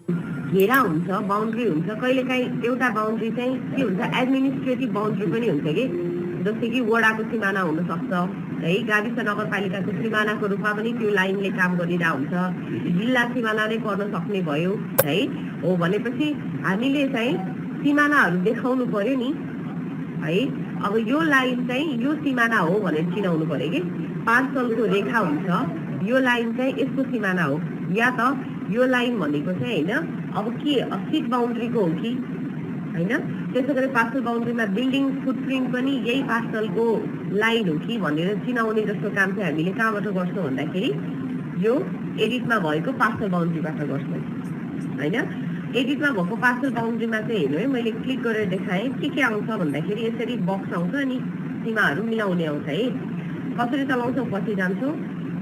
घेरा हुन्छ, बाउन्ड्री हुन्छ, कहिलेकाहीँ एउटा बाउन्ड्री चाहिँ के हुन्छ एडमिनिस्ट्रेटिभ बाउन्ड्री पनि हुन्छ कि, जस्तै कि वडाको सिमाना हुनसक्छ है, गाविस नगरपालिकाको सिमानाको रूपमा पनि त्यो लाइनले काम गरिरहेको हुन्छ, जिल्ला सिमाना नै पर्न सक्ने भयो है। हो भनेपछि हामीले चाहिँ सिमानाहरू देखाउनु पर्यो नि है। अब यो लाइन चाहिँ यो सिमाना हो भनेर चिनाउनु पर्यो कि, पार्सलको रेखा हुन्छ, यो लाइन चाहिँ यसको सिमाना हो, या त यो लाइन भनेको चाहिँ होइन अब के सिट बाउन्ड्रीको हो कि होइन, त्यसो गरी पार्सल बाउन्ड्रीमा बिल्डिङ फुटप्रिन्ट पनि यही पार्सलको लाइन हो कि भनेर चिनाउने जस्तो काम चाहिँ हामीले कहाँबाट गर्छौँ भन्दाखेरि यो एडिटमा भएको पार्सल बाउन्ड्रीबाट गर्छौँ होइन। एडिटमा भएको पार्सल बाउन्ड्रीमा चाहिँ हेर्नु है, मैले क्लिक गरेर देखाएँ के आउँछ भन्दाखेरि यसरी बक्स आउँछ अनि सीमाहरू मिलाउने आउँछ है। कसरी चलाउँछौँ पछि जान्छौँ,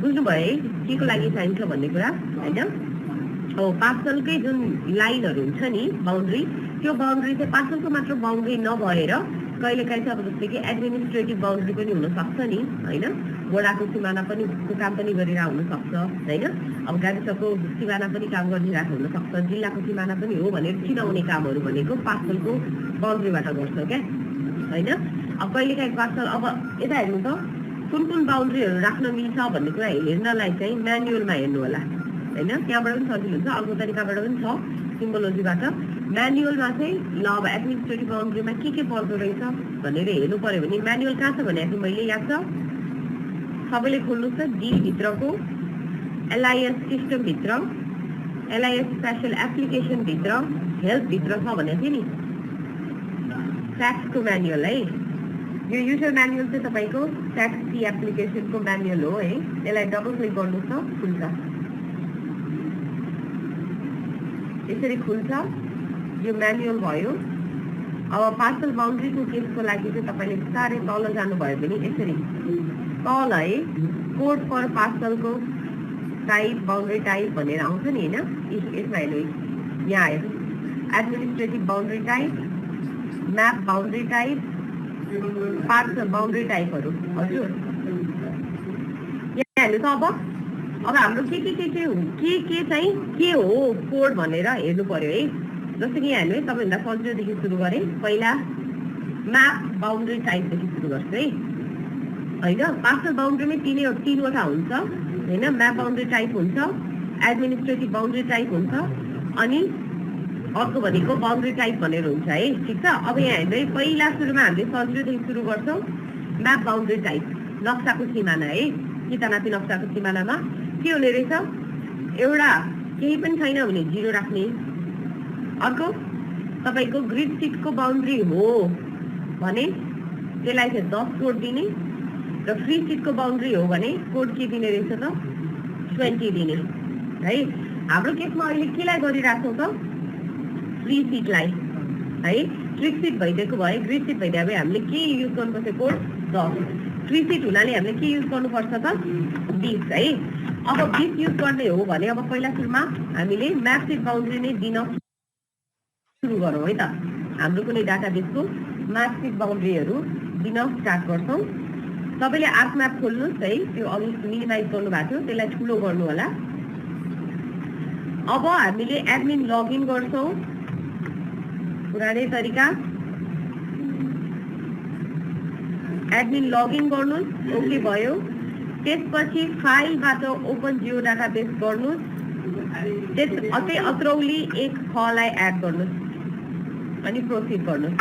बुझ्नुभयो है के को लागि चाहिन्छ भन्ने कुरा होइन। हो पार्सलकै जुन लाइनहरू हुन्छ नि बाउन्ड्री, त्यो बाउन्ड्री चाहिँ पार्सलको मात्र बाउन्ड्री नभएर कहिलेकाहीँ चाहिँ अब जस्तै कि एडमिनिस्ट्रेटिभ बाउन्ड्री पनि हुनसक्छ नि होइन, वडाको सिमाना पनि काम पनि गरिरहेको हुनसक्छ होइन, अब गाविसको सिमाना पनि काम गरिरहेको हुनसक्छ, जिल्लाको सिमाना पनि हो भनेर चिनाउने कामहरू भनेको पार्सलको बाउन्ड्रीबाट गर्छ क्या होइन। अब कहिलेकाहीँ पार्सल अब यता हेर्नु त कुन बाउन्ड्रीहरू राख्न मिल्छ भन्ने कुरा हेर्नलाई चाहिँ म्यानुअलमा हेर्नु होला होइन, त्यहाँबाट पनि सजिलो हुन्छ, अर्को तरिकाबाट पनि छ सिम्बोलोजीबाट। म्यानुअलमा चाहिँ ल अब एडमिनिस्ट्रेटिभ बाउन्ड्रीमा के पर्दो रहेछ भनेर हेर्नु पऱ्यो भने म्यानुअल कहाँ छ भनेको मैले याद छ, सबैले खोल्नुहोस् त, डी भित्रको एलआइएस सिस्टमभित्र एलआइएस स्पेसल एप्लिकेसनभित्र हेल्पभित्र छ भनेको थियो नि ट्याक्सको म्यानुअल है। यो युजर म्यानुअल चाहिँ तपाईँको ट्याक्स सी एप्लिकेसनको म्यानुअल हो है, यसलाई डबल क्लिक गर्नुहोस् त खुल्छ, यसरी खुल्छ, यो म्यानुअल भयो। अब पार्सल बाउन्ड्रीको केसको लागि चाहिँ तपाईँले बिस्तारै तल जानुभयो भने यसरी तल है कोड फर पार्सलको टाइप बाउन्ड्री टाइप भनेर आउँछ नि होइन, यसमा हेर्नु यहाँ आयो administrative boundary type, map boundary type, parcel boundary टाइपहरू हजुर यहाँ हेर्नु त। अब हाम्रो के चाहिँ के हो कोड भनेर हेर्नु पर्यो है। जस्तो कि यहाँ हेर्नु है, सबैभन्दा सजिलोदेखि सुरु गरेँ, पहिला म्याप बाउन्ड्री टाइपदेखि सुरु गर्छु है होइन। पार्सल बाउन्ड्रीमै तीनवटा हुन्छ होइन, म्याप बाउन्ड्री टाइप हुन्छ, एडमिनिस्ट्रेटिभ बाउन्ड्री टाइप हुन्छ अनि अर्को भनेको बाउन्ड्री टाइप भनेर हुन्छ है, ठिक छ। अब यहाँ हेर्नु है, पहिला सुरुमा हामीले सजिलोदेखि सुरु गर्छौँ म्याप बाउन्ड्री टाइप, नक्साको सिमाना है, कितानाती नक्साको सिमानामा के हुने रहेछ, एउटा केही पनि छैन भने 0 राख्ने, अर्को तपाईँको ग्रिड सिटको बाउन्ड्री हो भने त्यसलाई चाहिँ 10 कोड दिने, र फ्री सिटको बाउन्ड्री हो भने कोड के दिने रहेछ त 20 दिने है। हाम्रो केसमा अहिले केलाई गरिरहेछौँ त फ्री सिटलाई है, ट्रिक सिट भइदिएको भए ग्रिड सिट भइदिए भए हामीले के युज गर्नुपर्छ कोड 10, फ्री सिट हुनाले हामीले के युज गर्नुपर्छ त 20 है। अब 20 युज गर्ने हो भने अब पहिला सुरुमा हामीले म्याप सिट बाउन्ड्री नै दिन सुरु गरौँ है त, हाम्रो कुनै डाटाबेसको म्याप सिट बाउन्ड्रीहरू दिन स्टार्ट गर्छौँ। तपाईँले आर्क म्याप खोल्नुहोस् है, त्यो अघि मिनिमाइज गर्नुभएको थियो त्यसलाई ठुलो गर्नु होला। अब हामीले एडमिन लगइन गर्छौँ पुरानै तरिका, एडमिन लगइन गर्नुहोस्, ओके भयो। त्यसपछि फाइलबाट ओपन जियो डाटाबेस गर्नुहोस्, त्यस अत्रौली एक खलाई एड गर्नुहोस् अनि प्रोसिड गर्नुहोस्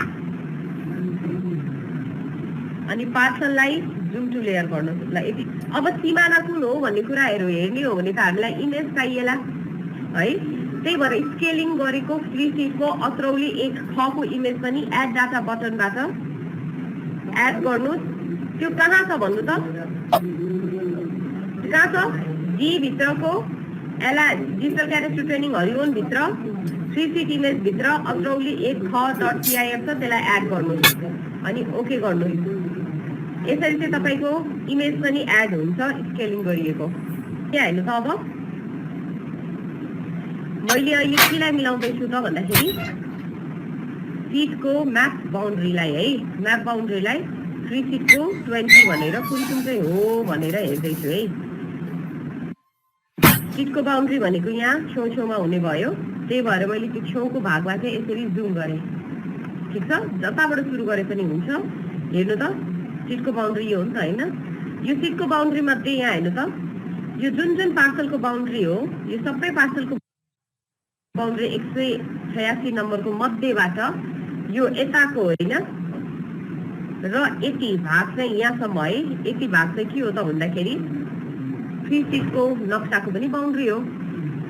अनि पार्सललाई जुम टु लेयर गर्नुहोस् ल यति। अब सिमाना कुन हो भन्ने कुराहरू हेर्ने हो भने त हामीलाई इमेज चाहिएला है, त्यही भएर स्केलिङ गरेको फ्री सिटको अत्रौली एक खको इमेज पनि एड डाटा बटनबाट एड गर्नुहोस्। त्यो कहाँ छ भन्नु त, कहाँ छ, जी भित्रको डिजिटल क्यारेक्टर ट्रेनिङ हरिओन भित्र फ्री सिट इमेज भित्र अत्रौली एक ख.cif छ, त्यसलाई एड गर्नुहोस् अनि ओके गर्नुहोस्। यसरी चाहिँ तपाईँको इमेज पनि एड हुन्छ स्केलिङ गरिएको। के हेर्नु त, अब मैले अहिले केलाई मिलाउँदैछु त भन्दाखेरि सिटको म्याप बाउन्ड्रीलाई है, म्याप बाउन्ड्रीलाई फ्री सिटको 20 भनेर कुन चाहिँ हो भनेर हेर्दैछु है। सिटको बाउन्ड्री भनेको यहाँ छेउछेउमा हुने भयो, त्यही भएर मैले त्यो छेउको भागमा चाहिँ यसरी जुम गरेँ। ठिक छ, जताबाट सुरु गरे पनि हुन्छ। हेर्नु त, सिटको बाउन्ड्री यो हो नि त होइन। यो सिटको बाउन्ड्री मध्ये यहाँ हेर्नु त, यो जुन जुन पार्सलको बाउन्ड्री हो, यो सबै पार्सलको बाउन्ड्री 186 नम्बरको मध्येबाट यो यताको होइन र यति भाग चाहिँ यहाँसम्म है, यति भाग चाहिँ के हो त भन्दाखेरि फ्री सिटको नक्साको पनि बाउन्ड्री हो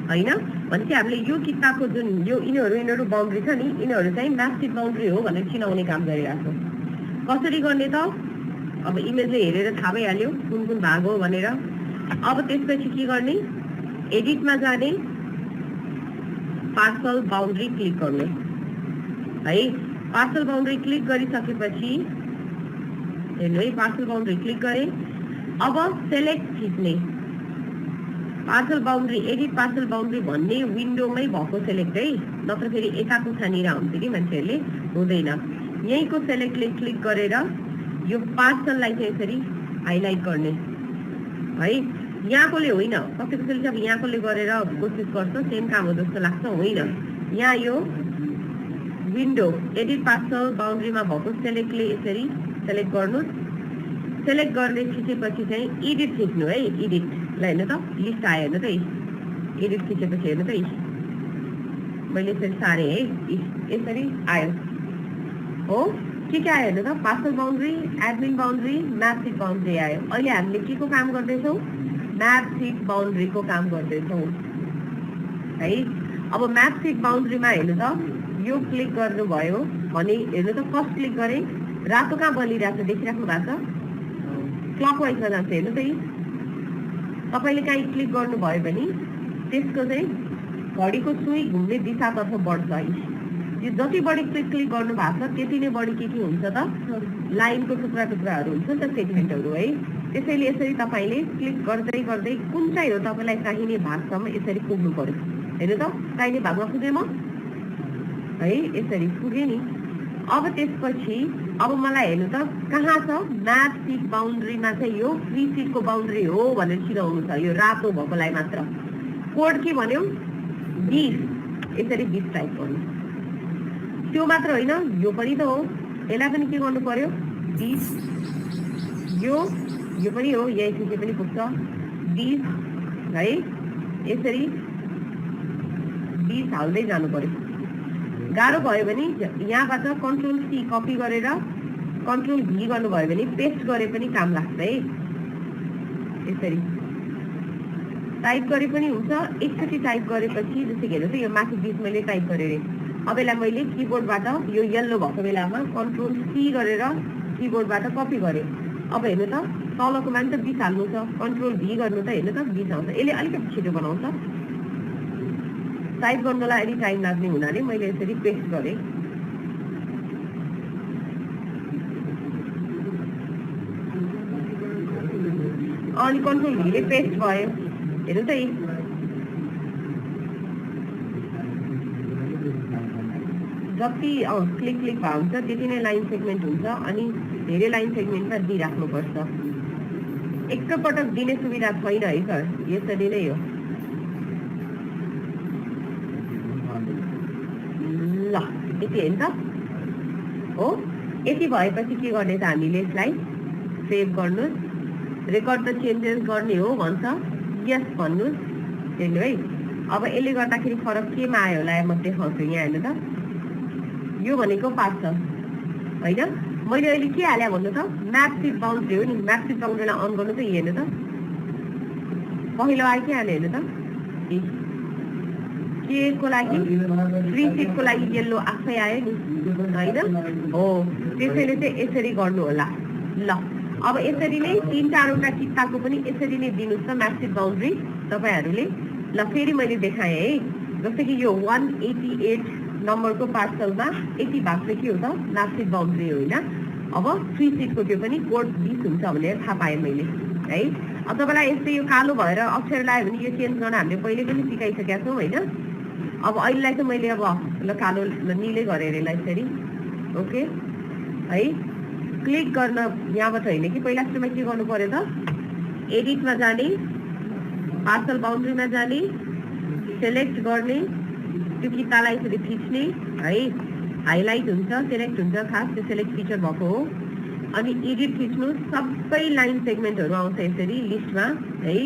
होइन। भनेपछि हामीले यो किताबको जुन यो यिनीहरू बाउन्ड्री छ नि, यिनीहरू चाहिँ म्याप सिट बाउन्ड्री हो भनेर चिनाउने काम गरिरहेको छौँ। कसरी गर्ने त, अब इमेजले हेरेर थाहा भइहाल्यो कुन कुन भाग हो भनेर। अब त्यसपछि के गर्ने, एडिटमा जाने, पार्सल बाउन्ड्री क्लिक गर्ने है। पार्सल बाउन्ड्री क्लिक गरिसकेपछि हेर्नु है, पार्सल बाउन्ड्री क्लिक गरेँ। अब सेलेक्ट थिच्ने, parcel boundary, edit parcel boundary भन्ने विन्डोमै भएको सेलेक्ट है, नत्र फेरि यताको छानिरा हुन्छ कि मान्छेहरूले, हुँदैन। यहीँको सेलेक्टले क्लिक गरेर यो पार्सललाई चाहिँ यसरी हाइलाइट गर्ने है। यहाँकोले होइन, कसैले चाहिँ अब यहाँकोले गरेर कोसिस गर्छ, सेम काम हो जस्तो लाग्छ, होइन। यहाँ यो विन्डो एडिट पार्सल बाउन्ड्रीमा भएको सेलेक्टले यसरी सेलेक्ट गर्नुहोस्। सेलेक्ट गर्ने थिचेपछि चाहिँ एडिट थिच्नु है, एडिटलाई हेर्नु त, लिस्ट आयो हेर्नु त, एडिट थिचेपछि हेर्नु त, मैले यसरी सारेँ है, यसरी आयो हो। के आयो हेर्नु त, parcel boundary, admin boundary, map sheet boundary आयो। अहिले हामीले के को काम गर्दैछौँ, म्याप सिट बाउन्ड्रीको काम गर्दैछौँ है। अब म्याप सिट बाउन्ड्रीमा हेर्नु त, यो क्लिक गर्नुभयो भने हेर्नु त, फर्स्ट क्लिक गरेँ, रातो कहाँ बलिरहेको छ देखिराख्नु भएको छ, क्लकवाइजमा जान्छ हेर्नु त। तपाईँले कहीँ क्लिक गर्नुभयो भने त्यसको चाहिँ घडीको सुई घुम्ने दिशातर्फ बढ्छ। यो जति बढी क्लिक गर्नु भएको छ त्यति नै बढी के हुन्छ त, लाइनको टुक्रा टुक्राहरू हुन्छ नि त, सेगमेन्टहरू है। त्यसैले यसरी तपाईँले क्लिक गर्दै गर्दै कुन चाहिँ हो तपाईँलाई चाहिने भागसम्म यसरी पुग्नु पर्यो। हेर्नु त, चाहिने भागमा पुगेँ म है, यसरी पुगेँ नि। अब त्यसपछि अब मलाई हेर्नु त कहाँ छ, म्याप सिट बाउन्ड्रीमा चाहिँ यो फ्री सिटको बाउन्ड्री हो भनेर चिनाउनु छ, यो रातो भएकोलाई मात्र। कोड के भन्यो, 20, यसरी 20 टाइप गर्नु। त्यो मात्र होइन, यो पनि त हो, यसलाई पनि के गर्नु पर्यो, 20, यो पनि हो, यही थिचे पनि पुग्छ 20 है। यसरी 20 हाल्दै जानु पर्यो। गाह्रो भयो भने यहाँबाट कन्ट्रोल सी कपी गरेर कन्ट्रोल भी गर्नुभयो भने पेस्ट गरे पनि काम लाग्छ है। यसरी टाइप गरे पनि हुन्छ। एकचोटि टाइप गरेपछि जस्तै हेर्नु त, यो माथि 20 मैले टाइप गरेँ। अब यसलाई मैले किबोर्डबाट यो येल्लो भएको बेलामा कन्ट्रोल सी गरेर किबोर्डबाट कपी गरेँ। अब हेर्नु त, तलको मान त 20 हाल्नु छ, कन्ट्रोल भी गर्नु त हेर्नु त 20 आउँछ। यसले अलिकति छिटो बनाउँछ, टाइप गर्नलाई अलि टाइम लाग्ने हुनाले मैले यसरी पेस्ट गरेँ। अनि कन्ट्रोल भीले पेस्ट भयो, हेर्नु त, जति क्लिक भएको हुन्छ त्यति नै लाइन सेगमेन्ट हुन्छ। अनि धेरै लाइन सेगमेन्टमा दिइराख्नुपर्छ, एकपटक दिने सुविधा छैन है सर, यसरी नै हो। ल यति हेर्नु त हो। यति भएपछि के गर्ने त, हामीले यसलाई सेभ गर्नुहोस्। रेकर्ड द चेन्जेस गर्ने हो भन्छ, यस भन्नुहोस्। हेर्नु है, अब यसले गर्दाखेरि फरक केमा आयो होला म देखाउँछु। यहाँ हेर्नु त, यो भनेको पार्ट छ होइन। मैले अहिले के हालेँ भन्नु त, म्याप सिट बाउन्ड्री हो नि। म्याप सिट बाउन्ड्रीलाई अन गर्नु त, हेर्नु त, पहिलो आयो के हाल्यो हेर्नु त, के को लागि, फ्री सिटको लागि येल्लो आफै आयो नि होइन हो। त्यसैले चाहिँ यसरी गर्नु होला। ल अब यसरी नै 3-4वटा किताबको पनि यसरी नै दिनुहोस् त म्याप सिट बाउन्ड्री तपाईँहरूले। ल फेरि मैले देखाएँ है, जस्तै कि यो 188 नम्बरको पार्सलमा यति भाग चाहिँ के हो त, म्याप सिट बाउन्ड्री होइन। अब फ्री सिटको त्यो पनि कोड 20 हुन्छ भनेर थाहा पाएँ मैले है। अब तपाईँलाई यस्तै यो कालो भएर अक्षर लाग्यो भने यो चेन्ज गर्न हामीले पहिले पनि सिकाइसकेका छौँ होइन। अब अहिलेलाई चाहिँ मैले अब ल कालो निलै गरेर यसलाई यसरी ओके है। क्लिक गर्न यहाँबाट होइन कि पहिला सुरुमा के गर्नु पर्यो त, एडिटमा जाने, पार्सल बाउन्ड्रीमा जाने, सेलेक्ट गर्ने, त्यो कितालाई यसरी खिच्ने है, हाइलाइट हुन्छ, सेलेक्ट हुन्छ, खास त्यो सेलेक्ट फिचर भएको हो। अनि एडिट थिच्नु, सबै लाइन सेगमेन्टहरू आउँछ यसरी लिस्टमा है।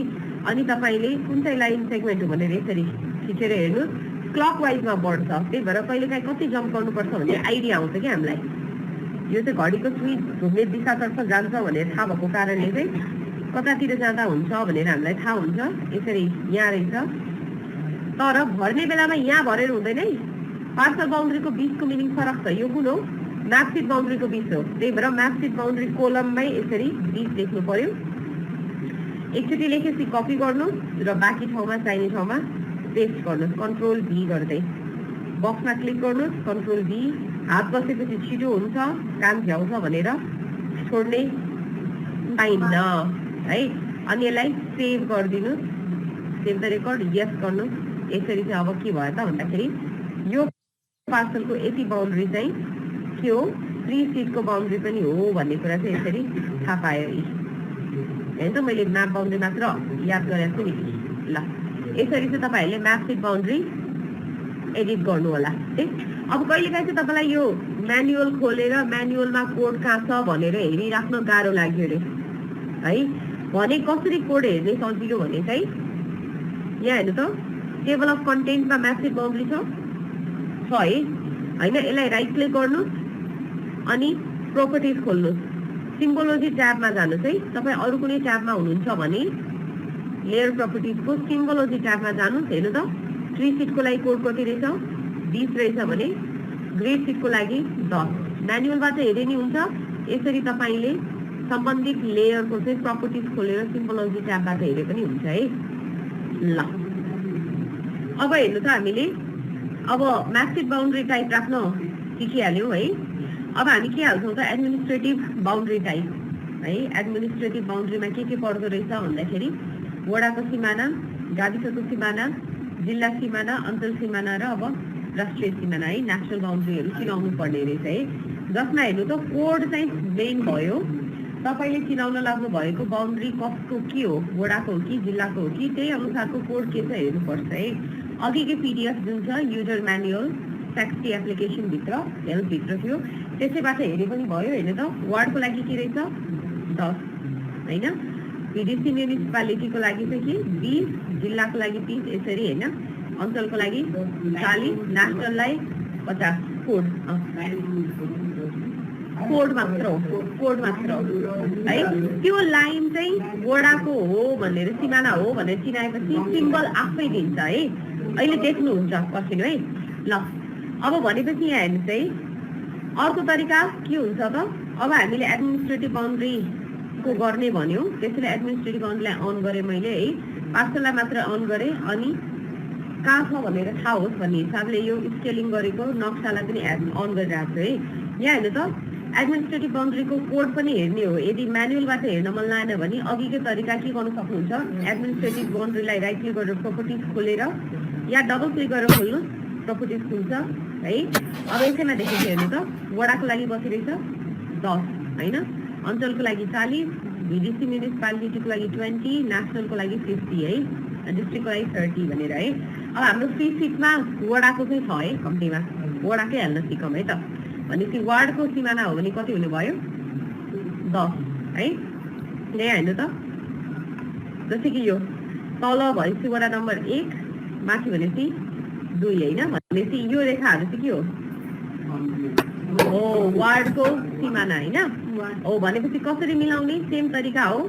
अनि तपाईँले कुन चाहिँ लाइन सेगमेन्ट हो भनेर यसरी खिचेर हेर्नुहोस्, क्लकवाइजमा बढ्छ। त्यही भएर कहिलेकाहीँ कति जम्प गर्नुपर्छ भन्ने आइडिया आउँछ कि हामीलाई। यो चाहिँ घडीको सुई घुम्ने दिशातर्फ जान्छ भनेर थाहा भएको कारणले चाहिँ कतातिर जाँदा हुन्छ भनेर हामीलाई थाहा हुन्छ। यसरी यहाँ रहेछ, तर भर्ने बेलामा यहाँ भरेर हुँदैन है। पार्सल बाउन्ड्रीको बिचको मिनिङ फरक छ। यो कुन हो? म्यापसिट बाउन्ड्रीको बिच हो। त्यही भएर म्यापसिट बाउन्ड्री कोलममै यसरी बिच लेख्नु पर्यो। एकचोटि लेखेपछि कपी गर्नुहोस् र बाँकी ठाउँमा चाहिने ठाउँमा पेस्ट गर्नुहोस्, कन्ट्रोल भी गर्दै। बक्समा क्लिक गर्नुहोस्, कन्ट्रोल भी। हात बसेपछि छिटो हुन्छ, काम झ्याउँछ भनेर छोड्ने पाइन्न है। अनि यसलाई सेभ गरिदिनुहोस्, सेभ द रेकर्ड, यस गर्नुहोस्। यसरी चाहिँ अब के भयो त भन्दाखेरि यो पार्सलको यति बाउन्ड्री चाहिँ के हो, फ्री सिटको बाउन्ड्री पनि हो भन्ने कुरा चाहिँ यसरी थाहा पायो। होइन त, मैले म्याप बाउन्ड्री मात्र याद गरेको छु नि। ल, यसरी चाहिँ तपाईँहरूले म्याप सिट बाउन्ड्री एडिट गर्नु होला है। अब कहिलेकाहीँ चाहिँ तपाईँलाई यो म्यानुअल खोलेर म्यानुअलमा कोड कहाँ छ भनेर हेरिराख्न गाह्रो लाग्यो अरे है। भने कसरी कोड हेर्ने सजिलो भने चाहिँ यहाँ हेर्नु त, टेबल अफ कन्टेन्टमा म्याप सिट बाउन्ड्री छ है होइन। यसलाई राइट क्लिक गर्नुहोस् अनि प्रोपर्टिज खोल्नुहोस्, सिम्बोलोजी ट्याबमा जानुहोस् है। तपाईँ अरू कुनै ट्याबमा हुनुहुन्छ भने लेयर प्रोपर्टिजको सिम्बोलोजी ट्याबमा जानुहोस्। हेर्नु त, ट्री सिटको लागि कोड कति रहेछ? 20 रहेछ भने ग्रेड सिटको लागि 10। म्यानुअलबाट हेरे नि हुन्छ। यसरी तपाईँले सम्बन्धित लेयरको चाहिँ प्रोपर्टिज खोलेर सिम्बोलोजी ट्याबबाट हेरे पनि हुन्छ है। ल, अब हेर्नु त, हामीले अब म्यापसिट बाउन्ड्री टाइप राख्न सिकिहाल्यौँ है। अब हामी के हाल्छौँ त, एडमिनिस्ट्रेटिभ बाउन्ड्री टाइप है। एडमिनिस्ट्रेटिभ बाउन्ड्रीमा के पर्दो रहेछ भन्दाखेरि वडाको सिमाना, गाविसको सिमाना, जिल्ला सिमाना, अञ्चल सिमाना र अब राष्ट्रिय सिमाना है, नेसनल बाउन्ड्रीहरू चिनाउनु पर्ने रहेछ है। जसमा हेर्नु त कोड चाहिँ मेन भयो। तपाईँले चिनाउन लाग्नु भएको बाउन्ड्री कसको के हो, वडाको हो कि जिल्लाको हो कि, त्यही अनुसारको कोड के छ हेर्नुपर्छ है। अघिकै पिडिएफ जुन छ युजर म्यानुअल ट्याक्सी एप्लिकेसनभित्र हेल्पभित्र थियो, त्यसैबाट हेरे पनि भयो। हेर्नु त, वार्डको लागि के रहेछ? 10 होइन। पिडिसी म्युनिसिपालिटीको लागि चाहिँ के 20, जिल्लाको लागि 30, यसरी होइन। अञ्चलको लागि 40, नेसनललाई 50। कोड मात्र हो, कोड मात्र हो है। त्यो लाइन चाहिँ वडाको हो भनेर, सिमाना हो भनेर चिनाएपछि सिम्बल आफै दिन्छ है। अहिले देख्नुहुन्छ पर्खिनु है। ल, अब भनेपछि यहाँ हेर्नु चाहिँ अर्को तरिका के हुन्छ त, अब हामीले एडमिनिस्ट्रेटिभ बाउन्ड्रीको गर्ने भन्यो। त्यसैले एडमिनिस्ट्रेटिभ बाउन्ड्रीलाई अन गरेँ मैले है। पार्सललाई मात्र अन गरेँ अनि कहाँ छ भनेर थाहा होस् भन्ने हिसाबले यो स्केलिङ गरेको नक्सालाई पनि अन गरिरहेको छु है। यहाँ हेर्नु त, एडमिनिस्ट्रेटिभ बाउन्ड्रीको कोड पनि हेर्ने हो। यदि म्यानुअलबाट हेर्न मन लागेन भने अघिकै तरिका के गर्नु सक्नुहुन्छ, एडमिनिस्ट्रेटिभ बाउन्ड्रीलाई राइट क्लिक गरेर प्रोपर्टिज खोलेर या डबल क्लिक गरेर खोल्नु, प्रोपर्टिज खुल्छ है। अब यसैमा देखेको हेर्नु त, वडाको लागि बसिरहेछ 10 होइन, अञ्चलको लागि 40, भिडिसी म्युनिसिपालिटीको लागि 20, नेसनलको लागि 50 है, डिस्ट्रिक्टको लागि 30 भनेर है। अब हाम्रो फ्री सिटमा वडाको चाहिँ छ है, कम्तीमा वडाकै हाल्न सिकौँ है त। भनेपछि वार्डको सिमाना हो भने कति हुने भयो? 10 है। यहाँ हेर्नु त, जस्तै कि यो तल भनेपछि वडा नम्बर 1, माथि भनेपछि 2 होइन। भनेपछि यो रेखाहरू चाहिँ के हो? वार्डको सिमाना होइन हो। भनेपछि कसरी मिलाउने? सेम तरिका हो।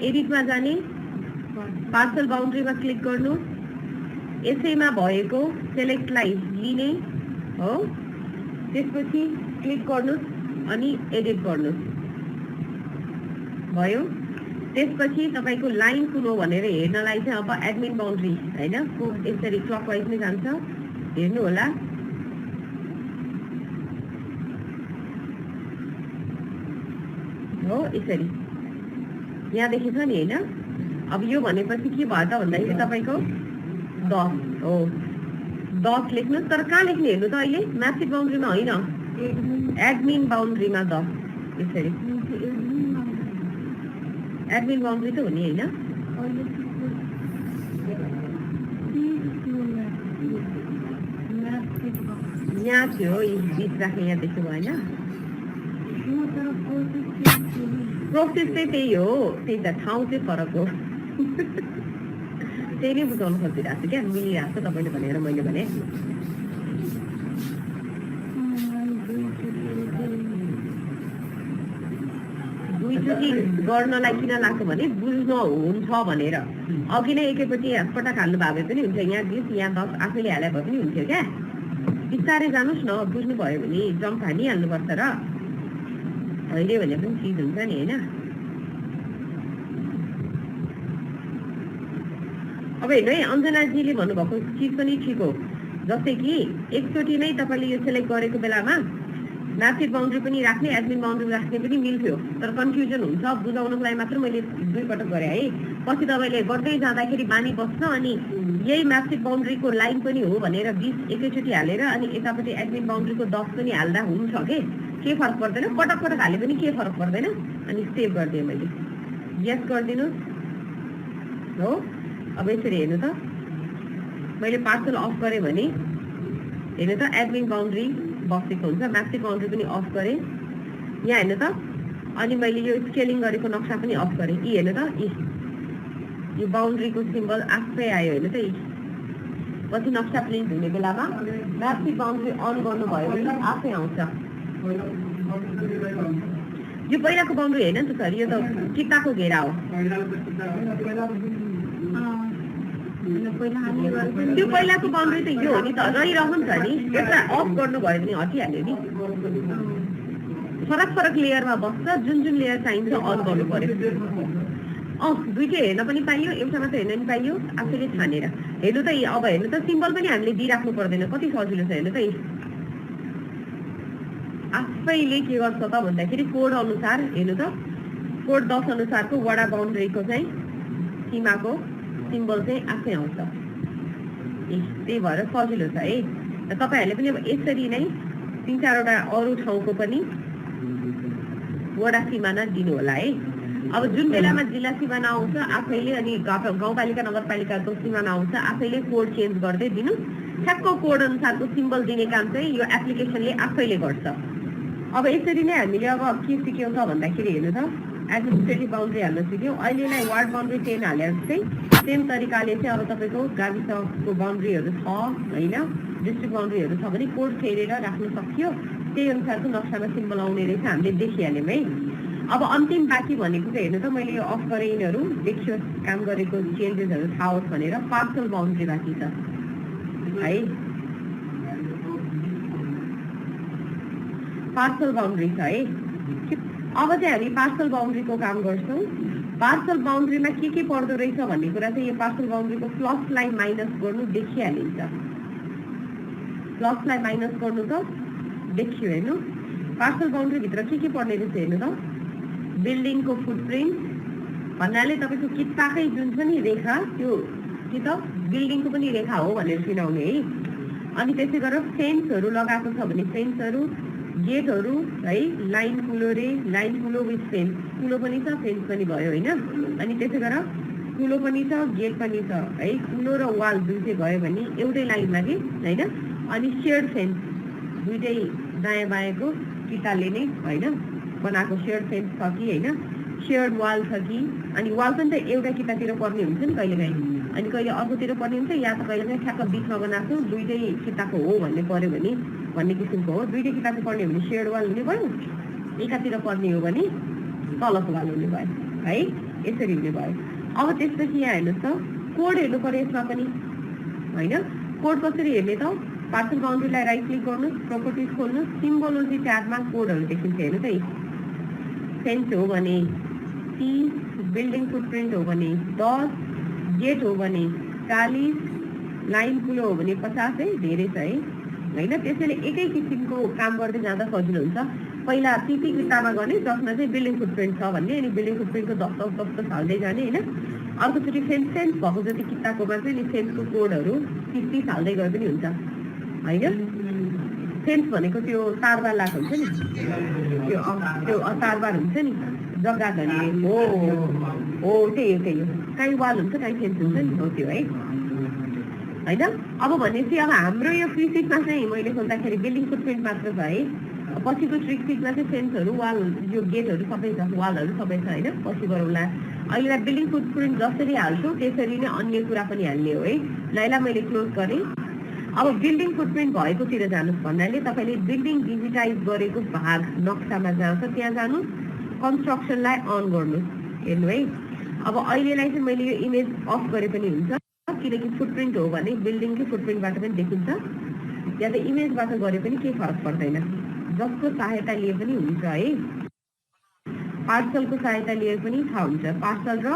एडिटमा जाने, पार्सल बाउन्ड्रीमा क्लिक गर्नु, यसैमा भएको सेलेक्टलाई लिने हो, त्यसपछि क्लिक गर्नुहोस् अनि एडिट गर्नुहोस् भयो। त्यसपछि तपाईँको लाइन कुन हो भनेर हेर्नलाई चाहिँ अब एडमिन बाउन्ड्री होइन, यसरी क्लकवाइज नै जान्छ, हेर्नु होला। हो यसरी यहाँदेखि छ नि होइन। अब यो भनेपछि के भयो त भन्दाखेरि तपाईँको 10 हो। 10 लेख्नुहोस्, तर कहाँ लेख्ने हेर्नु त, अहिले म्यापसिट बाउन्ड्रीमा होइन, एडमिन बाउन्ड्रीमा 10 यसरी। एडमिन बाउन्ड्री त हो नि होइन, यहाँ थियो बिच राख्ने यहाँ देख्नु भएन प्रोसेस चाहिँ त्यही हो त्यही त ठाउँ चाहिँ फरक हो त्यही नै बुझाउनु खोजिरहेको छु क्या मिलिरहेको छ तपाईँले भनेर मैले भने दुईचोटि गर्नलाई किन लाग्छ भने बुझ्नु हुन्छ भनेर अघि नै एकैपट्टि पटक हाल्नु भए पनि हुन्छ यहाँ 20 यहाँ 10 आफैले हाले भए पनि हुन्थ्यो क्या बिस्तारै जानुहोस् न बुझ्नु भयो भने जम्प हानिहाल्नुपर्छ र अहिले भने पनि चिज हुन्छ नि होइन अब हेर्नु है अञ्जनाजीले भन्नुभएको चिज पनि ठिक हो जस्तै कि एकचोटि नै तपाईँले यो सेलेक्ट गरेको बेलामा म्यापसेट बााउन्ड्री पनि राख्ने एडमिन बााउन्ड्री राख्ने पनि मिल्थ्यो तर कन्फ्युजन हुन्छ बुझाउनुको लागि मात्र मैले 2 पटक गरेँ है पछि तपाईँले गर्दै जाँदाखेरि बानी बस्छ अनि यही म्यापसेट बााउन्ड्रीको लाइन पनि हो भनेर 20 एकैचोटि हालेर अनि यतापट्टि एडमिन बााउन्ड्रीको 10 पनि हाल्दा हुन्छ के फरक पर्दैन पटक पटक हाले पनि के फरक पर्दैन अनि सेभ गरिदिएँ मैले यस गरिदिनुहोस् हो अब यसरी हेर्नु त मैले पार्सल अफ गरेँ भने हेर्नु त एडमिन बााउन्ड्री बसेको हुन्छ म्यापसेट बााउन्ड्री पनि अफ गरेँ यहाँ हेर्नु त अनि मैले यो स्केलिङ गरेको नक्सा पनि अफ गरेँ यी हेर्नु त यो बााउन्ड्रीको सिम्बल आफै आयो हेर्नु त पछि नक्सा प्रिन्ट हुने बेलामा म्यापसेट बााउन्ड्री अन गर्नुभयो भने आफै आउँछ यो पहिलाको बााउन्ड्री होइन नि त सर यो त किताको घेरा हो त्यो पहिलाको बााउन्ड्री त यो हो नि त रहिरहन्छ नि यसलाई अफ गर्नुभयो भने हटिहाल्यो नि फरक फरक लेयरमा बस्छ जुन लेयर चाहिन्छ अन गर्नु पर्यो दुईटै हेर्न पनि पाइयो एउटा मात्र हेर्न पनि पाइयो आफैले छानेर हेर्नु त अब हेर्नु त सिम्बल पनि हामीले दिइराख्नु पर्दैन कति सजिलो छ हेर्नु त आफैले के गर्छ त भन्दाखेरि कोड अनुसार हेर्नु त कोड 10 अनुसारको वडा बााउन्ड्रीको चाहिँ सीमाको सिम्बल चाहिँ आफै आउँछ त्यही भएर सजिलो छ है र तपाईँहरूले पनि अब यसरी नै 3-4 वटा अरू ठाउँको पनि वडा सिमाना दिनु होला है अब जुन बेलामा जिल्ला सिमाना आउँछ आफैले अनि गाउँपालिका नगरपालिकाको सिमाना आउँछ आफैले कोड चेन्ज गर्दै दिनु ठ्याक्क कोड अनुसारको सिम्बल दिने काम चाहिँ यो एप्लिकेसनले आफैले गर्छ अब यसरी नै हामीले अब के सिक्यौँ त भन्दाखेरि हेर्नु त एडमिनिस्ट्रेटिभ बााउन्ड्री हाल्न सिक्यौँ अहिलेलाई वार्ड बााउन्ड्री 10 हालेर चाहिँ सेम तरिकाले चाहिँ अब तपाईँको गाविसको बााउन्ड्रीहरू छ होइन डिस्ट्रिक्ट बााउन्ड्रीहरू छ भने कोड फेरेर राख्न सक्यो त्यही अनुसारको नक्सामा सिम्बल आउने रहेछ हामीले देखिहाल्यौँ है अब अन्तिम बाँकी भनेको चाहिँ हेर्नु त मैले यो अफ गरेँ यिनीहरू देखियो काम गरेको चेन्जेसहरू थाहा होस् भनेर पार्सल बााउन्ड्री बाँकी छ है पार्सल बााउन्ड्री छ है अब चाहिँ हामी पार्सल बााउन्ड्रीको काम गर्छौँ पार्सल बााउन्ड्रीमा के पर्दो रहेछ भन्ने कुरा चाहिँ यो पार्सल बााउन्ड्रीको प्लसलाई माइनस गर्नु देखिहालिन्छ प्लसलाई माइनस गर्नु त देखियो हेर्नु पार्सल बााउन्ड्रीभित्र के पर्ने रहेछ हेर्नु त बिल्डिङको फुटप्रिन्ट भन्नाले तपाईँको किताकै जुन छ नि रेखा त्यो कि त बिल्डिङको पनि रेखा हो भनेर चिनाउने है अनि त्यसै गरेर फेन्सहरू लगाएको छ भने फेन्सहरू गेटहरू है लाइन कुलो विथ फेन्स कुलो पनि छ फेन्स पनि भयो होइन अनि त्यसै गरेर कुलो पनि छ गेट पनि छ है कुलो र वाल दुईटै भयो भने एउटै लाइनमा कि होइन अनि सेयर्ड फेन्स दुईटै दायाँ बायाँको किताले नै होइन बनाएको सेयर्ड फेन्स छ कि होइन सेयर्ड वाल छ कि अनि वाल पनि त एउटा कितातिर पर्ने हुन्छ नि कहिलेकाहीँ अनि कहिले अर्कोतिर पर्ने हुन्छ या त कहिलेकाहीँ ठ्याक्क बिचमा बनाएको दुईटै किताको हो भन्ने पर्यो भने भन्ने किसिमको हो दुईटै किताबको पर्ने भने सेयर्ड वाल हुने भयो एकातिर पर्ने हो भने तलको वाल हुने भयो है यसरी हुने भयो अब त्यसपछि यहाँ हेर्नुहोस् त कोड हेर्नु पर्यो यसमा पनि होइन कोड कसरी हेर्ने त पार्सल बााउन्ड्रीलाई राइट क्लिक गर्नुहोस् प्रोपर्टिज खोल्नुहोस् सिम्बोलोजी ट्याबमा कोडहरू देखिन्छ हेर्नु त फेन्स हो भने 30 बिल्डिङ फुटप्रिन्ट हो भने 10 गेट हो भने 40 लाइन कुलो हो भने 50 है धेरै छ है होइन त्यसैले एकै किसिमको काम गर्दै जाँदा सजिलो हुन्छ पहिला ती किताबमा गर्ने जसमा चाहिँ बिल्डिङ फुटप्रिन्ट छ भन्ने अनि बिल्डिङ फुटप्रिन्टको 10 हाल्दै जाने होइन अर्कोचोटि फेन्स भएको जति किताबकोमा चाहिँ नि फेन्सको कोडहरू 30 हाल्दै गए पनि हुन्छ होइन फेन्स भनेको त्यो तारबार लाएको हुन्छ नि त्यो तारबार हुन्छ नि जग्गा धनी हो त्यही हो काहीँ वाल हुन्छ काहीँ फेन्स हुन्छ नि हो त्यो है हैन। अब भनेपछि अब हाम्रो यो फ्री सिटमा चाहिँ मैले खोल्दाखेरि बिल्डिङ फुटप्रिन्ट मात्र छ है। पछिको ट्रिक सिटमा चाहिँ फेन्सहरू वाल यो गेटहरू सबै छ, वालहरू सबै छ हैन। पछि गरौँला। अहिले बिल्डिङ फुटप्रिन्ट जसरी हाल्छु त्यसरी नै अन्य कुरा पनि हाल्ने हो है। ल मैले क्लोज गरेँ। अब बिल्डिङ फुटप्रिन्ट भएकोतिर जानुहोस् भन्नाले तपाईँले बिल्डिङ डिजिटाइज गरेको भाग नक्सामा जहाँ छ त्यहाँ जानुहोस्, कन्स्ट्रक्सनलाई अन गर्नुहोस्। हेर्नु है, अब अहिलेलाई चाहिँ मैले यो इमेज अफ गरे पनि हुन्छ किनकि फुटप्रिन्ट हो भने बिल्डिङकै फुटप्रिन्टबाट पनि देखिन्छ, या त इमेजबाट गरे पनि केही फरक पर्दैन, जसको सहायता लिए पनि हुन्छ है। पार्सलको सहायता लिए पनि थाहा हुन्छ। पार्सल र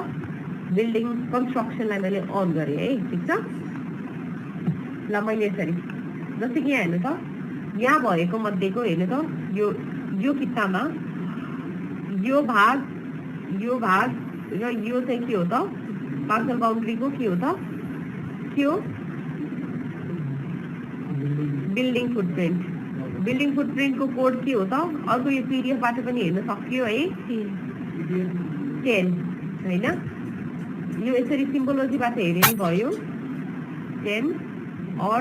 बिल्डिङ कन्स्ट्रक्सनलाई मैले अन गरेँ है, ठिक छ। ल मैले यसरी जस्तै कि यहाँ हेर्नु त, यहाँ भएको मध्येको हेर्नु त यो किताबमा यो भाग र यो चाहिँ के हो त, पार्सल बाउन्ड्रीको के हो त, के हो बिल्डिङ फुटप्रिन्ट। बिल्डिङ फुटप्रिन्टको कोड के हो त, अर्को यो पिडिएफबाट पनि हेर्न सक्यो है, 10 हैन। यो यसरी सिम्बोलोजीबाट हेरे नि भयो 10 और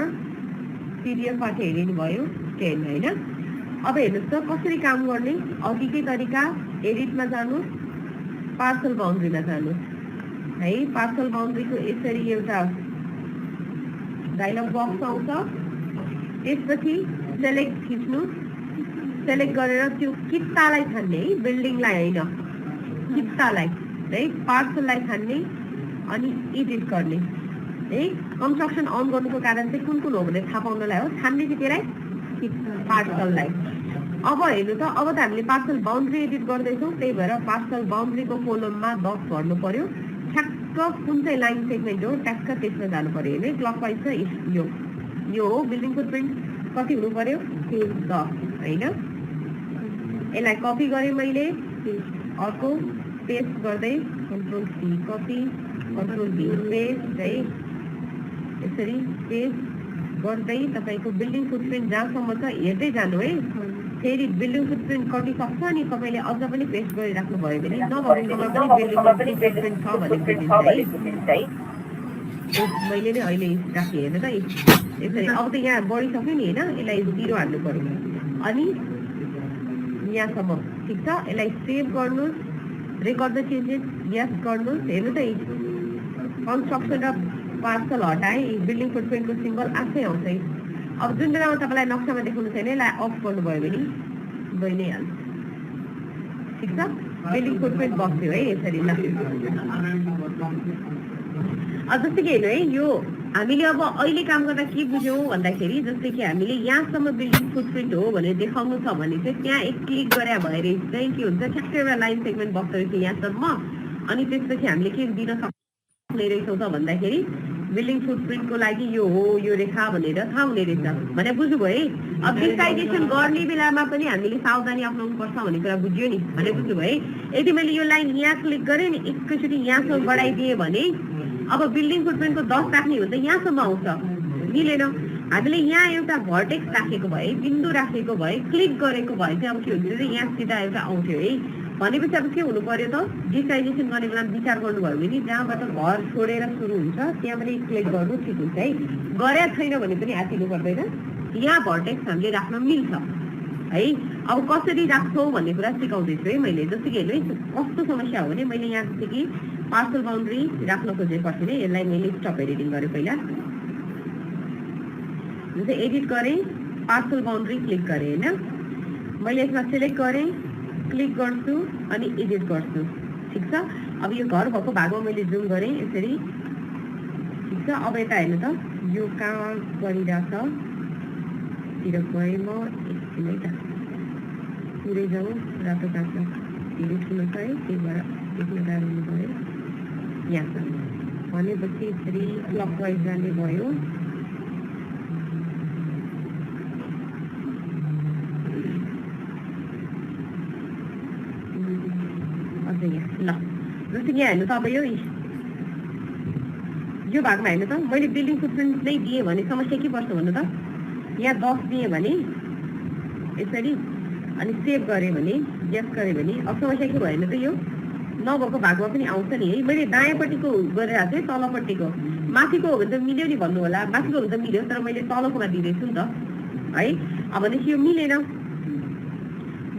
पिडिएफबाट हेरे नि भयो 10 हैन। अब हेर्नुहोस् त कसरी काम गर्ने। अघिकै तरिका, एडिटमा जानुहोस्, पार्सल बाउन्ड्रीमा जानुहोस् है। पार्सल बाउन्ड्रीको यसरी एउटा डायलग बक्स आउँछ, त्यसपछि सेलेक्ट खिच्नुहोस्। सेलेक्ट गरेर त्यो कितालाई छान्ने है, बिल्डिङलाई होइन, कितालाई है, पार्सललाई छान्ने अनि एडिट गर्ने है। कन्स्ट्रक्सन अन गर्नुको कारण चाहिँ कुन कुन हो भनेर थाहा पाउनलाई हो। छान्ने चाहिँ त्यसलाई पार्सललाई। अब हेर्नु त, अब त हामीले पार्सल बाउन्ड्री एडिट गर्दैछौँ, त्यही भएर पार्सल बाउन्ड्रीको कोलममा 10 भर्नु पर्यो। ठ्याक्क कुन चाहिँ लाइन सेगमेन्ट हो ट्याक्क त्यसमा जानु पर्यो होइन। क्लकवाइज छ यो हो बिल्डिङ फुटप्रिन्ट कति हुनु पर्यो 10 होइन। यसलाई कपी गरेँ मैले, अर्को पेस्ट गर्दै कन्ट्रोल सी कपी, कन्ट्रोल भी पेस्ट है, यसरी पेस्ट गर्दै तपाईँको बिल्डिङ फुटप्रिन्ट जहाँसम्म छ हेर्दै जानु है। फेरि बिल्डिङ फुटप्रिन्ट कटिसक्छ अनि तपाईँले अझ पनि पेस्ट गरिराख्नु भयो भने नभएकोमा पनि बिल्डिङ फुटप्रिन्ट छ भने बुझिन्छ है। मैले नै अहिले राखेँ हेर्नु त यसरी। अब त यहाँ बढिसक्यो नि होइन, यसलाई 0 हाल्नु पर्यो अनि यहाँसम्म, ठिक छ। यसलाई सेभ गर्नुहोस्, रेकर्ड द चेन्जेस यस गर्नुहोस्। हेर्नु त कन्स्ट्रक्सन र पार्सल हटाएँ, बिल्डिङ फुटप्रिन्टको सिम्बल आफै आउँछ है। अब जुन बेलामा तपाईँलाई नक्सामा देखाउनु छैन यसलाई अफ गर्नुभयो भने गइ नै हाल्छ, ठिक छ। बिल्डिङ फुटप्रिन्ट बस्यो है यसरी। ल जस्तै कि हेर्नु है, यो हामीले अब अहिले काम गर्दा के बुझ्यौँ भन्दाखेरि, जस्तै कि हामीले यहाँसम्म बिल्डिङ फुटप्रिन्ट हो भनेर देखाउनु छ भने चाहिँ त्यहाँ एक क्लिक गरे भएर चाहिँ के हुन्छ, ठ्याक्कै एउटा लाइन सेगमेन्ट बस्दो रहेछ यहाँसम्म। अनि त्यसपछि हामीले के दिन सक्ने रहेछौँ त भन्दाखेरि बिल्डिङ फुटप्रिन्टको लागि यो हो यो रेखा भनेर थाहा हुने रहेछ भने बुझ्नुभयो है। अब डिसाइडेसन गर्ने बेलामा पनि हामीले सावधानी अप्नाउनु पर्छ भन्ने कुरा बुझ्यो नि भने बुझ्नुभयो है। यदि मैले यो लाइन यहाँ क्लिक गरेँ नि, एकैचोटि यहाँसम्म बढाइदिएँ भने अब बिल्डिङ फुटप्रिन्टको 10 राख्ने हो त यहाँसम्म आउँछ, मिलेन। हामीले यहाँ एउटा भर्टेक्स राखेको भए, बिन्दु राखेको भए, क्लिक गरेको भए चाहिँ अब के हुन्छ यहाँ सिधा एउटा आउँथ्यो है। भनेपछि अब के हुनु पर्यो त, डिसाइडेसन गर्ने बेला विचार गर्नुभयो भने जहाँबाट घर छोडेर सुरु हुन्छ त्यहाँ पनि क्लिक गर्नु ठिक हुन्छ है। गरे छैन भने पनि आतिनु पर्दैन, यहाँ भर्टेक्स हामीले राख्न मिल्छ है। अब कसरी राख्छौँ भन्ने कुरा सिकाउँदैछु है मैले। जस्तो कि हेर्नु है कस्तो समस्या हो भने, मैले यहाँ जस्तो कि पार्सल बाउन्ड्री राख्न खोजेपछि नै यसलाई मैले स्टप एडिटिङ गरेँ पहिला। जस्तै एडिट गरेँ, पार्सल बाउन्ड्री क्लिक गरेँ होइन, मैले यसमा सिलेक्ट गरेँ, क्लिक गर्छु अनि एडिट गर्छु, ठिक छ। अब यो घर भएको भागमा मैले जुम गरेँ यसरी, ठिक छ। अब यता हेर्नु त यो कहाँ गरिरहेछ तिर गएँ म, एकछिन है त पुरै जाउँ, रातो काट्न धेरै ठुलो छ है, त्यही भएर देख्न गाह्रो हुनुभयो यहाँसम्म। भनेपछि यसरी क्लकवाइज जाने भयो। ल जस्तो कि यहाँ हेर्नु त, अब यो भागमा हेर्नु त मैले बिल्डिङ फुटप्रिन्ट नै दिएँ भने समस्या के पर्छ भन्नु त, यहाँ 10 दिएँ भने यसरी अनि सेभ गरेँ भने यस गरेँ भने अब समस्या के भयो त, यो नभएको भागमा पनि आउँछ नि है। मैले दायाँपट्टिको गरेर छु है, तलपट्टिको माथिको हो भने त मिल्यो नि भन्नु होला, माथिको हो भने त मिल्यो, तर मैले तलकोमा दिँदैछु नि त है। अब भनेपछि यो मिलेन,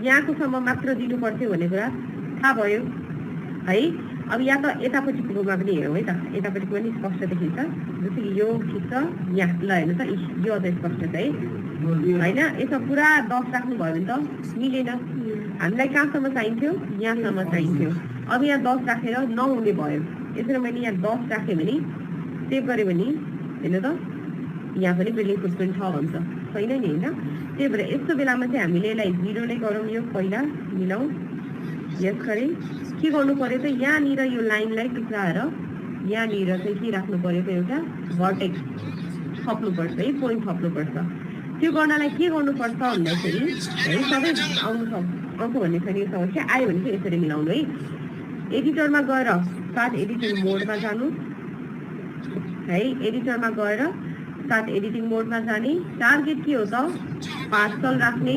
यहाँकोसम्म मात्र दिनु पर्थ्यो भन्ने कुरा थाहा भयो है। अब यहाँ त यतापट्टिकोमा पनि हेरौँ है त, यतापट्टिको पनि स्पष्ट देखिन्छ। जस्तै कि यो ठिक छ, यहाँ ल हेर्नु त, यो अझ स्पष्ट छ है होइन। यसमा पुरा 10 राख्नुभयो भने त मिलेन। हामीलाई कहाँसम्म चाहिन्थ्यो, यहाँसम्म चाहिन्थ्यो। अब यहाँ 10 राखेर नहुने भयो। यसरी मैले यहाँ 10 राखेँ भने, सेभ गरेँ भने हेर्नु त यहाँ पनि बिल्डिङ फुटप्रिन्ट छ भन्छ, छैन नि होइन। त्यही भएर यस्तो बेलामा चाहिँ हामीले यसलाई 0 नै गरौँ। यो पहिला मिलाउँ, यस गरी के गर्नु पर्यो त, यहाँनिर यो लाइनलाई टुक्राएर यहाँनिर चाहिँ के राख्नु पर्यो त, एउटा भर्टेक्स थप्नुपर्छ है, पोइन्ट थप्नुपर्छ। त्यो गर्नलाई के गर्नुपर्छ भन्दाखेरि है, सबै आउँछ भन्ने छैन यो समस्या। आयो भने चाहिँ यसरी मिलाउनु है। एडिटरमा गएर स्टार्ट एडिटिङ मोडमा जानु है। एडिटरमा गएर स्टार्ट एडिटिङ मोडमा जाने। टार्गेट के हो त, पार्सल राख्ने।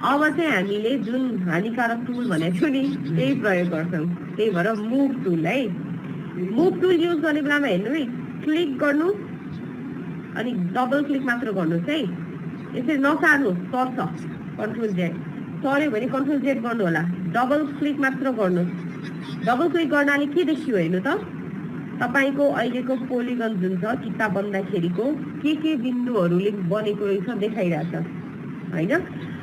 अब चाहिँ हामीले जुन हानिकारक टुल भनेको छु नि त्यही प्रयोग गर्छौँ। त्यही भएर मुभ टुल है। मुभ टुल युज गर्ने बेलामा हेर्नु है, क्लिक गर्नु अनि डबल क्लिक मात्र गर्नुहोस् है। यसरी नसार्नु, सर्छ कन्ट्रोल जेड, सर्यो भने कन्ट्रोल जेड गर्नु होला। डबल क्लिक मात्र गर्नुहोस्। डबल क्लिक गर्नाले के देखियो हेर्नु त, तपाईँको अहिलेको पोलिगन जुन छ किताब बन्दाखेरिको के बिन्दुहरूले बनेको रहेछ देखाइरहेछ होइन।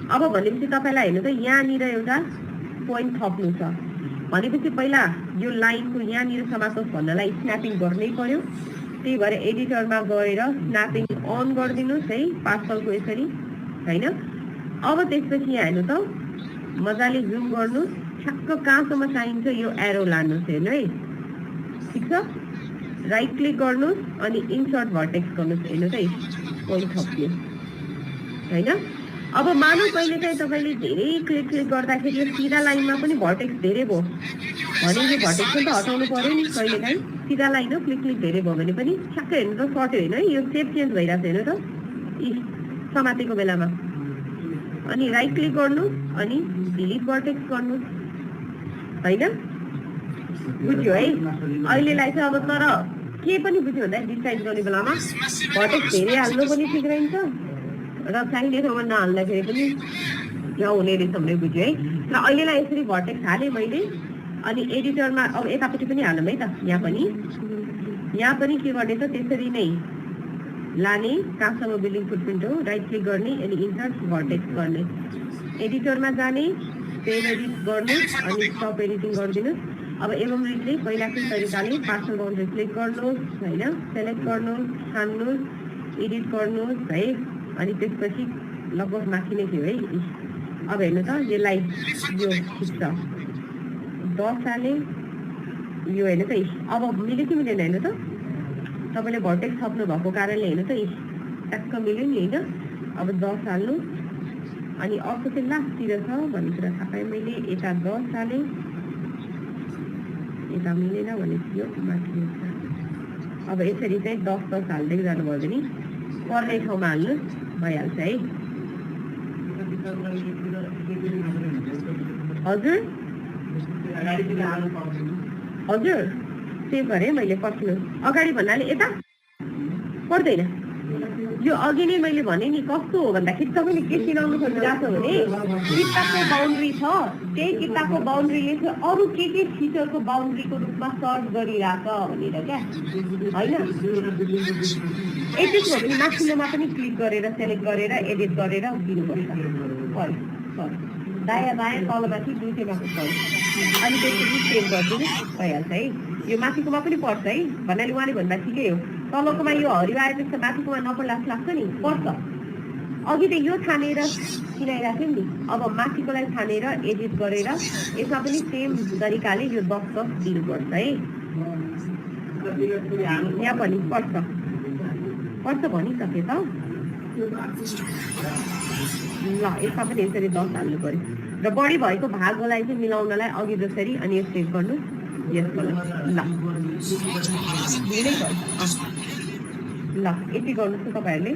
अब भनेपछि तपाईँलाई हेर्नु त यहाँनिर एउटा पोइन्ट थप्नु छ भनेपछि पहिला यो लाइनको यहाँनिर समातोस् भन्नलाई स्न्यापिङ गर्नै पर्यो। त्यही भएर एडिटरमा गएर स्न्यापिङ अन गरिदिनुहोस् है, पार्सलको यसरी होइन। अब त्यसपछि यहाँ हेर्नु त मजाले जुम गर्नुहोस्, ठ्याक्क कहाँसम्म चाहिन्छ यो एरो लानुहोस् हेर्नु है, ठिक छ। राइट क्लिक गर्नुहोस् अनि इन्सर्ट भर्टेक्स गर्नुहोस् हेर्नु त, पोइन्ट थप्नु होइन। अब मानौ कहिले काहीँ तपाईँले धेरै क्लिक गर्दाखेरि यो सिधा लाइनमा पनि भर्टेक्स धेरै भयो भने यो भर्टेक्स पनि त हटाउनु पर्यो नि। कहिले काहीँ सिधा लाइन हो, क्लिक धेरै भयो भने पनि ठ्याक्कै हेर्नु त सर्ट्यो होइन, यो सेप चेन्ज भइरहेको छ हेर्नु त समातेको बेलामा। अनि राइट क्लिक गर्नु अनि डिलिट भर्टेक्स गर्नु होइन, बुझ्यो है। अहिलेलाई चाहिँ अब तर के पनि बुझ्यो भन्दा डिसाइड गर्ने बेलामा भर्टेक्स धेरै हाल्नु पनि ठिक रहन्छ र चाहिने ठाउँमा नहाल्दाखेरि पनि नहुने रहेछ भने बुझ्यो है। र अहिलेलाई यसरी भर्टेक्स हालेँ मैले। अनि एडिटरमा अब यतापट्टि पनि हालौँ है त, यहाँ पनि के गर्ने त त्यसरी नै लाने, कहाँसम्म बिल्डिङ फुटप्रिन्ट हो, राइट क्लिक गर्ने अनि इन्सर्ट भर्टेक्स गर्ने। एडिटरमा जाने, पेन एडिट गर्नु अनि स्टप एडिटिङ गरिदिनुहोस्। अब एवं रिटले पहिलाकै तरिकाले पार्सल बाउन्ड्री क्लिक गर्नुहोस् होइन, सेलेक्ट गर्नुहोस्, छान्नुहोस्, एडिट गर्नुहोस् है। अनि त्यसपछि लगभग माथि नै थियो है। अब हेर्नु त यसलाई यो ठिक छ 10 हाले यो हेर्नु त अब मिल्यो कि मिलेन हेर्नु त, तपाईँले भर्टेक्स थप्नु भएको कारणले हेर्नु त ट्याक्क मिल्यो नि होइन। अब 10 हाल्नु अनि अर्को चाहिँ लास्टतिर छ भन्ने कुरा थाहा पाएँ मैले। यता 10 हालेँ, यता मिलेन भने यो माथि। अब यसरी चाहिँ 10 हाल्दै जानुभयो भने पर्ने ठाउँमा हाल्नु भइहाल्छ है। हजुर हजुर सेभ गरेँ मैले, पर्खिनु। अगाडि भन्नाले यता पर्दैन, यो अघि नै मैले भने नि कस्तो हो भन्दाखेरि तपाईँले के सिलाउनु खोजिरहेको छ भने किताबको बााउन्ड्री छ, त्यही किताबको बााउन्ड्रीले चाहिँ अरू के फिचरको बााउन्ड्रीको रूपमा सर्च गरिरहेछ भनेर क्या होइन। यति हो भने माथिल्लोमा पनि क्लिक गरेर सेलेक्ट गरेर एडिट गरेर दिनुपर्छ। दायाँ बायाँ तलमाथि दुईटैमा पर्छ अनि त्यसपछि सेभ गरिदिनु भइहाल्छ है। यो माथिकोमा पनि पर्छ है भन्नाले उहाँले भन्दा ठिकै हो। तलकोमा यो हरियो आएपछि माथिकोमा नपर्ला लाग्छ नि, पर्छ। अघि त यो छानेर सिलाइराख्यौँ नि, अब माथिकोलाई छानेर एडिट गरेर यसमा पनि सेम तरिकाले यो 10 दिनुपर्छ है। यहाँ पनि पर्छ भनिसके त ल। यसमा पनि यसरी 10 हाल्नु पर्यो र बढी भएको भागलाई चाहिँ मिलाउनलाई अघि जसरी अनि यो सेभ गर्नु, यस गर्नु ल। ल यति गर्नुहोस् त तपाईँहरूले।